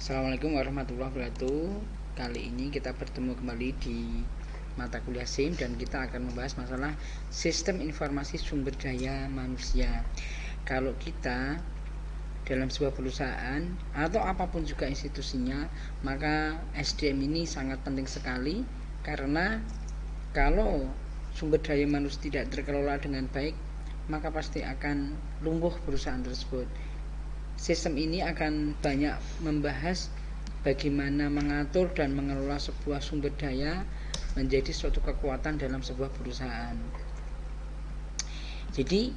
Assalamualaikum warahmatullahi wabarakatuh. Kali ini kita bertemu kembali di mata kuliah SIM dan kita akan membahas masalah sistem informasi sumber daya manusia. Kalau kita dalam sebuah perusahaan atau apapun juga institusinya, maka SDM ini sangat penting sekali, karena kalau sumber daya manusia tidak terkelola dengan baik, maka pasti akan lumpuh perusahaan tersebut. Sistem ini akan banyak membahas bagaimana mengatur dan mengelola sebuah sumber daya menjadi suatu kekuatan dalam sebuah perusahaan. Jadi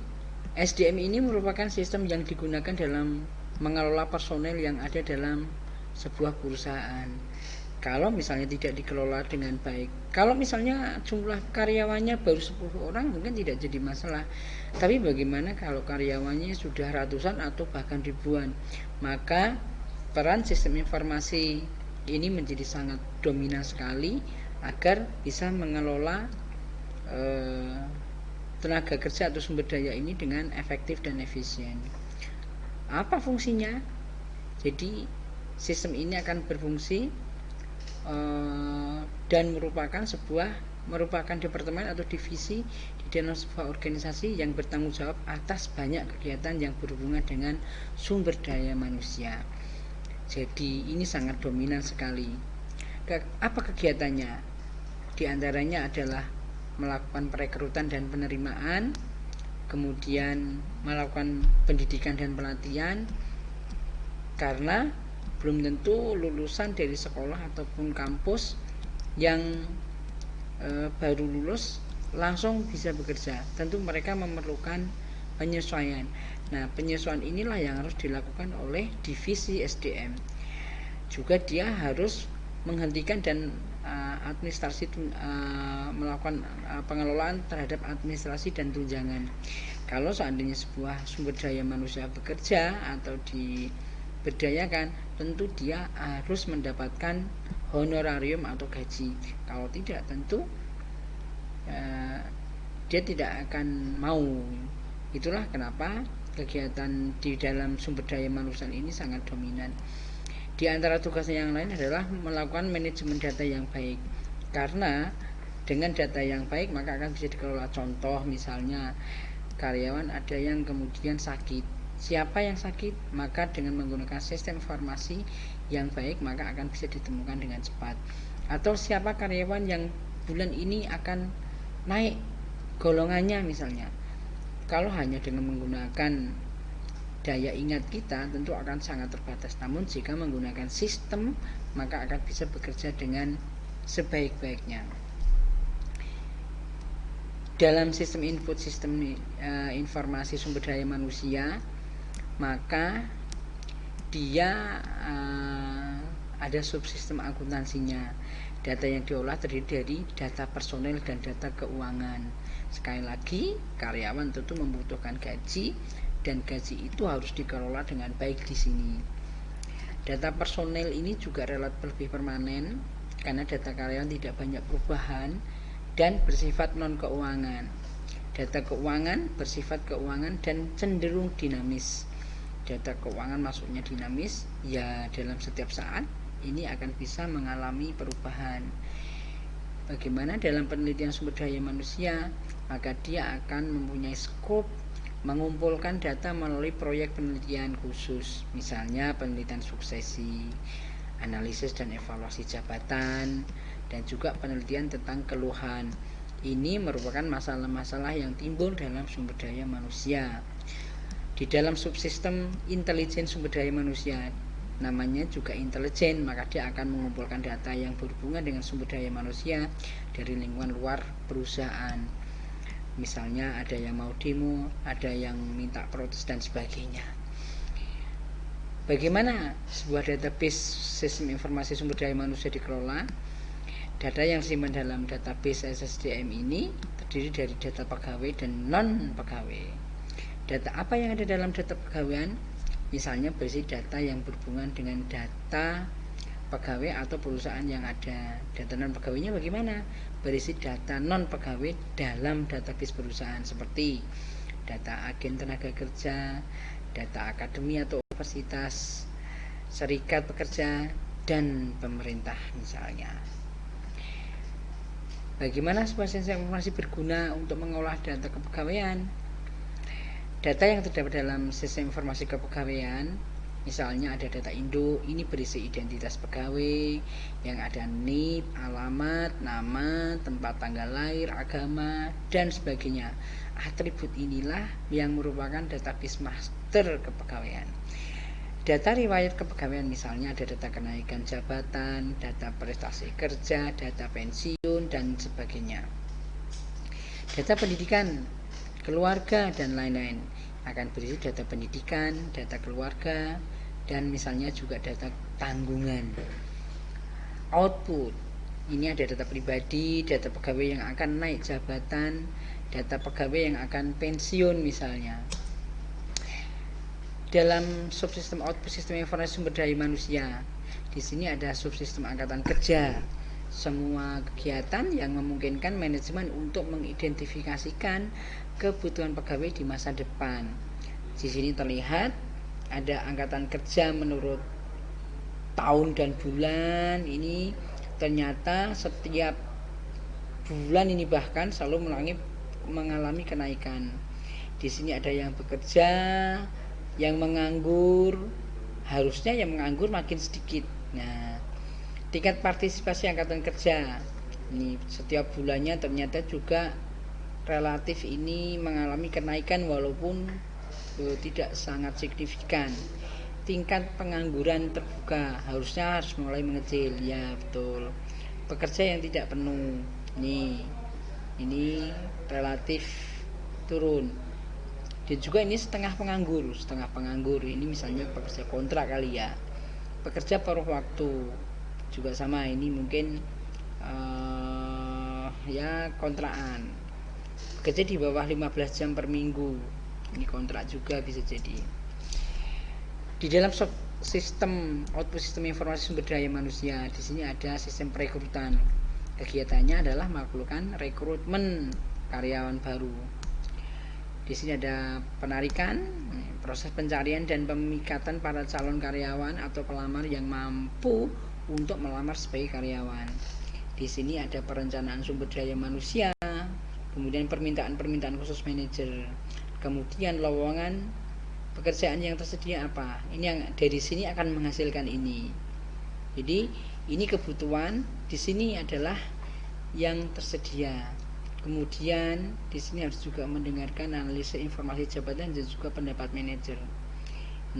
SDM ini merupakan sistem yang digunakan dalam mengelola personel yang ada dalam sebuah perusahaan. Kalau misalnya tidak dikelola dengan baik, kalau misalnya jumlah karyawannya baru 10 orang mungkin tidak jadi masalah. Tapi bagaimana kalau karyawannya sudah ratusan atau bahkan ribuan? Maka peran sistem informasi ini menjadi sangat dominan sekali agar bisa mengelola tenaga kerja atau sumber daya ini dengan efektif dan efisien. Apa fungsinya? Jadi sistem ini akan berfungsi dan merupakan departemen atau divisi di dalam sebuah organisasi yang bertanggung jawab atas banyak kegiatan yang berhubungan dengan sumber daya manusia. Jadi ini sangat dominan sekali. Apa kegiatannya? Di antaranya adalah melakukan perekrutan dan penerimaan, kemudian melakukan pendidikan dan pelatihan, karena belum tentu lulusan dari sekolah ataupun kampus yang baru lulus langsung bisa bekerja. Tentu mereka memerlukan penyesuaian. Nah, penyesuaian inilah yang harus dilakukan oleh divisi SDM. Juga dia harus menghentikan dan melakukan pengelolaan terhadap administrasi dan tunjangan. Kalau seandainya sebuah sumber daya manusia bekerja atau diberdayakan, tentu dia harus mendapatkan honorarium atau gaji. Kalau tidak, tentu dia tidak akan mau. Itulah kenapa kegiatan di dalam sumber daya manusia ini sangat dominan. Di antara tugasnya yang lain adalah melakukan manajemen data yang baik, karena dengan data yang baik maka akan bisa dikelola. Contoh misalnya karyawan ada yang kemudian sakit. Siapa yang sakit? Maka dengan menggunakan sistem informasi yang baik maka akan bisa ditemukan dengan cepat. Atau siapa karyawan yang bulan ini akan naik golongannya misalnya. Kalau hanya dengan menggunakan daya ingat kita tentu akan sangat terbatas. Namun jika menggunakan sistem maka akan bisa bekerja dengan sebaik-baiknya. Dalam sistem input sistem informasi sumber daya manusia, maka dia ada subsistem akuntansinya. Data yang diolah terdiri dari data personel dan data keuangan. Sekali lagi, karyawan tentu membutuhkan gaji, dan gaji itu harus dikelola dengan baik di sini. Data personel ini juga relatif lebih permanen karena data karyawan tidak banyak perubahan dan bersifat non keuangan. Data keuangan bersifat keuangan dan cenderung dinamis. Data keuangan maksudnya dinamis, ya dalam setiap saat ini akan bisa mengalami perubahan. Bagaimana dalam penelitian sumber daya manusia? Maka dia akan mempunyai skop mengumpulkan data melalui proyek penelitian khusus, misalnya penelitian suksesi, analisis dan evaluasi jabatan, dan juga penelitian tentang keluhan. Ini merupakan masalah-masalah yang timbul dalam sumber daya manusia. Di dalam subsistem intelijen sumber daya manusia, namanya juga intelijen, maka dia akan mengumpulkan data yang berhubungan dengan sumber daya manusia dari lingkungan luar perusahaan. Misalnya ada yang mau demo, ada yang minta protes dan sebagainya. Bagaimana sebuah database sistem informasi sumber daya manusia dikelola? Data yang disimpan dalam database SSDM ini terdiri dari data pegawai dan non pegawai. Data apa yang ada dalam data pegawaian? Misalnya berisi data yang berhubungan dengan data pegawai atau perusahaan yang ada. Data non pegawainya bagaimana? Berisi data non pegawai dalam database perusahaan seperti data agen tenaga kerja, data akademi atau universitas, serikat pekerja, dan pemerintah misalnya. Bagaimana sebuah sistem informasi berguna untuk mengolah data kepegawaian? Data yang terdapat dalam sistem informasi kepegawaian, misalnya ada data induk, ini berisi identitas pegawai, yang ada NIP, alamat, nama, tempat tanggal lahir, agama, dan sebagainya. Atribut inilah yang merupakan database master kepegawaian. Data riwayat kepegawaian misalnya ada data kenaikan jabatan, data prestasi kerja, data pensiun, dan sebagainya. Data pendidikan, keluarga, dan lain-lain akan berisi data pendidikan, data keluarga, dan misalnya juga data tanggungan. Output, ini ada data pribadi, data pegawai yang akan naik jabatan, data pegawai yang akan pensiun misalnya. Dalam subsistem output sistem informasi sumber daya manusia, di sini ada subsistem angkatan kerja. Semua kegiatan yang memungkinkan manajemen untuk mengidentifikasikan kebutuhan pegawai di masa depan. Di sini terlihat ada angkatan kerja menurut tahun dan bulan. Ini ternyata setiap bulan ini bahkan selalu mengalami kenaikan. Di sini ada yang bekerja, yang menganggur, harusnya yang menganggur makin sedikit. Nah, tingkat partisipasi angkatan kerja ini setiap bulannya ternyata juga relatif ini mengalami kenaikan walaupun tidak sangat signifikan. Tingkat pengangguran terbuka harusnya harus mulai mengecil, ya betul. Pekerja yang tidak penuh, ini relatif turun. Dan juga ini setengah penganggur ini misalnya pekerja kontrak kali ya, pekerja paruh waktu juga sama, ini mungkin ya kontrakan, bekerja di bawah 15 jam per minggu, ini kontrak juga bisa jadi. Di dalam sistem output sistem informasi sumber daya manusia, di sini ada sistem perekrutan. Kegiatannya adalah melakukan rekrutmen karyawan baru. Di sini ada penarikan, proses pencarian dan pemikatan para calon karyawan atau pelamar yang mampu untuk melamar sebagai karyawan. Di sini ada perencanaan sumber daya manusia, kemudian permintaan khusus manajer, kemudian lowongan pekerjaan yang tersedia apa. Ini yang dari sini akan menghasilkan ini. Jadi ini kebutuhan, di sini adalah yang tersedia. Kemudian di sini harus juga mendengarkan analisis informasi jabatan dan juga pendapat manajer.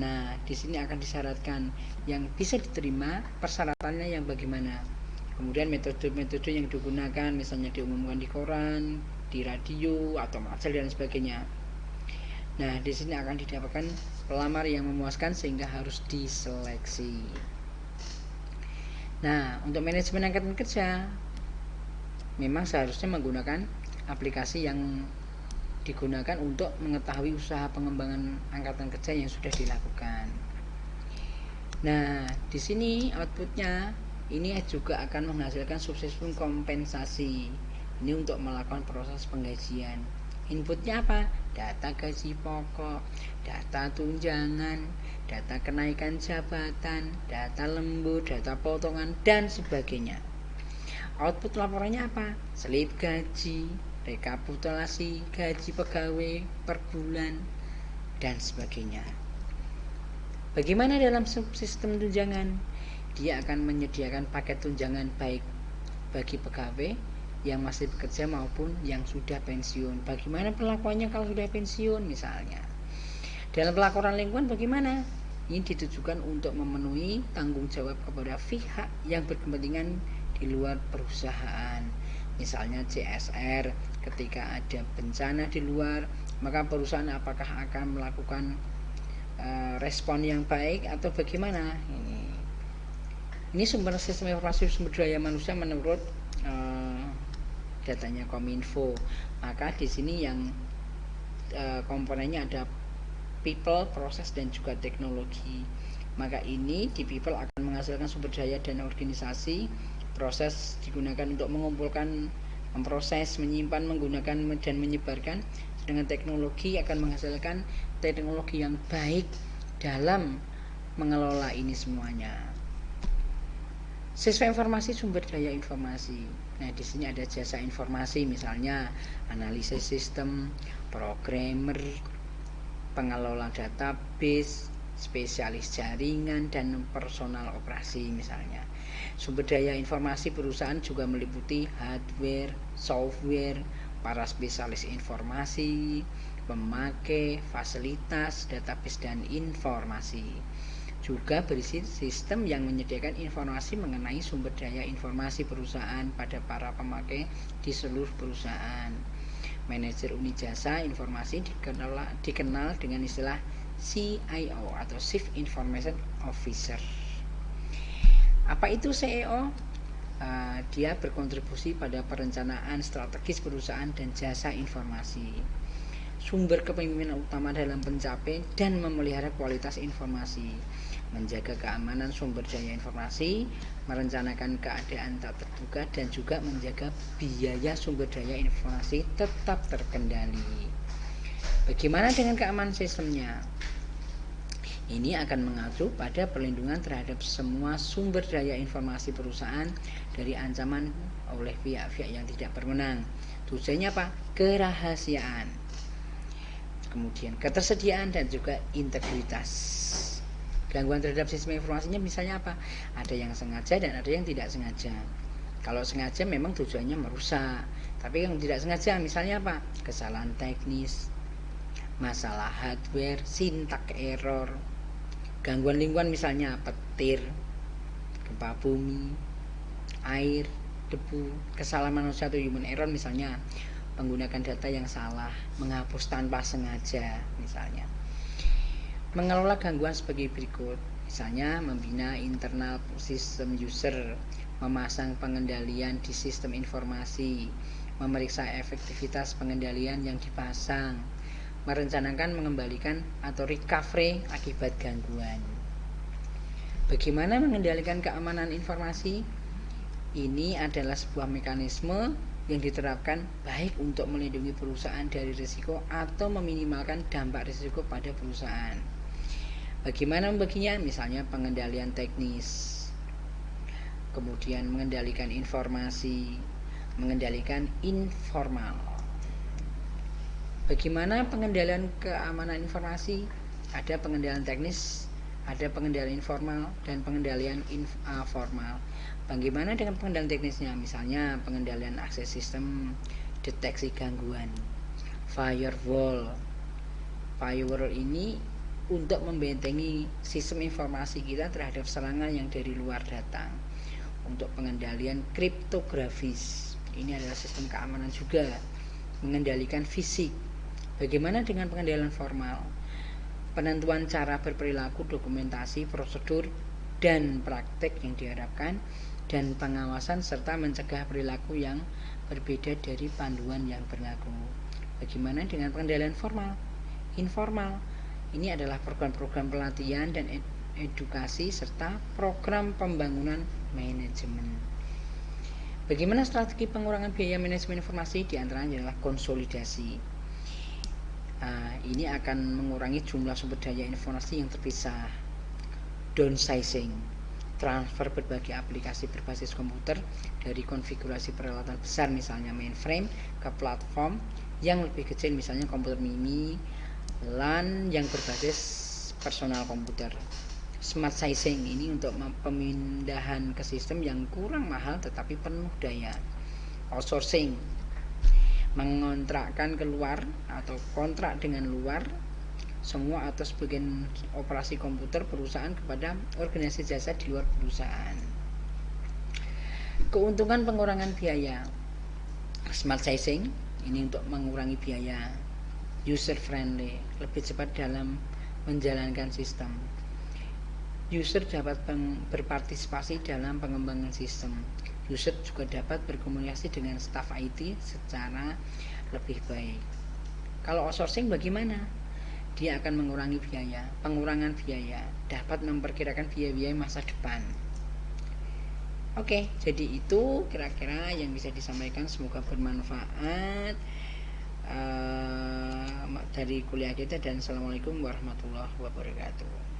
Nah, di sini akan disyaratkan yang bisa diterima, persyaratannya yang bagaimana. Kemudian metode-metode yang digunakan, misalnya diumumkan di koran, di radio atau majalah dan sebagainya. Nah, di sini akan didapatkan pelamar yang memuaskan sehingga harus diseleksi. Nah, untuk manajemen angkatan kerja memang seharusnya menggunakan aplikasi yang digunakan untuk mengetahui usaha pengembangan angkatan kerja yang sudah dilakukan. Nah, di sini outputnya ini juga akan menghasilkan subsistem kompensasi. Ini untuk melakukan proses penggajian. Inputnya apa? Data gaji pokok, data tunjangan, data kenaikan jabatan, data lembur, data potongan, dan sebagainya. Output laporannya apa? Slip gaji, rekapitulasi gaji pegawai per bulan, dan sebagainya. Bagaimana dalam subsistem tunjangan? Dia akan menyediakan paket tunjangan baik bagi pegawai yang masih bekerja maupun yang sudah pensiun. Bagaimana perlakuannya kalau sudah pensiun misalnya? Dalam pelaporan lingkungan bagaimana? Ini ditujukan untuk memenuhi tanggung jawab kepada pihak yang berkepentingan di luar perusahaan, misalnya CSR. Ketika ada bencana di luar, maka perusahaan apakah akan melakukan respon yang baik atau bagaimana? Ini sumber sistem informasi sumber daya manusia menurut datanya Kominfo. Maka di sini yang komponennya ada people, proses, dan juga teknologi. Maka ini di people akan menghasilkan sumber daya dan organisasi. Proses digunakan untuk mengumpulkan, memproses, menyimpan, menggunakan, dan menyebarkan. Sedangkan teknologi akan menghasilkan teknologi yang baik dalam mengelola ini semuanya. Siswa informasi, sumber daya informasi. Nah, di sini ada jasa informasi, misalnya analisis sistem, programmer, pengelola database, spesialis jaringan, dan personal operasi misalnya. Sumber daya informasi perusahaan juga meliputi hardware, software, para spesialis informasi, pemakai, fasilitas, database, dan informasi. Juga berisi sistem yang menyediakan informasi mengenai sumber daya informasi perusahaan pada para pemakai di seluruh perusahaan. Manajer unit jasa informasi dikenal dengan istilah CIO atau Chief Information Officer. Apa itu CEO? Dia berkontribusi pada perencanaan strategis perusahaan dan jasa informasi. Sumber kepemimpinan utama dalam pencapaian dan memelihara kualitas informasi, menjaga keamanan sumber daya informasi, merencanakan keadaan tak terduga, dan juga menjaga biaya sumber daya informasi tetap terkendali. Bagaimana dengan keamanan sistemnya? Ini akan mengacu pada perlindungan terhadap semua sumber daya informasi perusahaan dari ancaman oleh pihak-pihak yang tidak berwenang. Tujuannya apa? Kerahasiaan, kemudian ketersediaan, dan juga integritas. Gangguan terhadap sistem informasinya misalnya apa? Ada yang sengaja dan ada yang tidak sengaja. Kalau sengaja memang tujuannya merusak, tapi yang tidak sengaja misalnya apa? Kesalahan teknis, masalah hardware, syntax error. Gangguan lingkungan misalnya petir, gempa bumi, air, debu. Kesalahan manusia atau human error misalnya menggunakan data yang salah, menghapus tanpa sengaja misalnya. Mengelola gangguan sebagai berikut, misalnya membina internal sistem user, memasang pengendalian di sistem informasi, memeriksa efektivitas pengendalian yang dipasang, merencanakan mengembalikan atau recovery akibat gangguan. Bagaimana mengendalikan keamanan informasi? Ini adalah sebuah mekanisme yang diterapkan baik untuk melindungi perusahaan dari risiko atau meminimalkan dampak risiko pada perusahaan. Bagaimana membaginya? Misalnya pengendalian teknis, kemudian mengendalikan informasi, mengendalikan informal. Bagaimana pengendalian keamanan informasi? Ada pengendalian teknis, ada pengendalian informal, dan pengendalian formal. Bagaimana dengan pengendalian teknisnya? Misalnya pengendalian akses sistem, deteksi gangguan, firewall. Firewall ini untuk membentengi sistem informasi kita terhadap serangan yang dari luar datang. Untuk pengendalian kriptografis, ini adalah sistem keamanan juga. Mengendalikan fisik. Bagaimana dengan pengendalian formal? Penentuan cara berperilaku, dokumentasi, prosedur, dan praktek yang diharapkan, dan pengawasan serta mencegah perilaku yang berbeda dari panduan yang berlaku. Bagaimana dengan pengendalian formal? Informal. Ini adalah program-program pelatihan dan edukasi serta program pembangunan manajemen. Bagaimana strategi pengurangan biaya manajemen informasi? Di antaranya adalah konsolidasi. Ini akan mengurangi jumlah sumber daya informasi yang terpisah. Downsizing, transfer berbagai aplikasi berbasis komputer dari konfigurasi peralatan besar misalnya mainframe ke platform yang lebih kecil misalnya komputer mini, LAN yang berbasis personal komputer. Smart sizing ini untuk pemindahan ke sistem yang kurang mahal tetapi penuh daya. Outsourcing, mengontrakkan keluar atau kontrak dengan luar semua atau sebagian operasi komputer perusahaan kepada organisasi jasa di luar perusahaan. Keuntungan pengurangan biaya. Smart sizing ini untuk mengurangi biaya. User friendly, lebih cepat dalam menjalankan sistem. User dapat berpartisipasi dalam pengembangan sistem. User juga dapat berkomunikasi dengan staf IT secara lebih baik. Kalau outsourcing bagaimana? Dia akan mengurangi biaya. Pengurangan biaya dapat memperkirakan biaya-biaya masa depan. Oke, jadi itu kira-kira yang bisa disampaikan, semoga bermanfaat dari kuliah kita, dan assalamualaikum warahmatullahi wabarakatuh.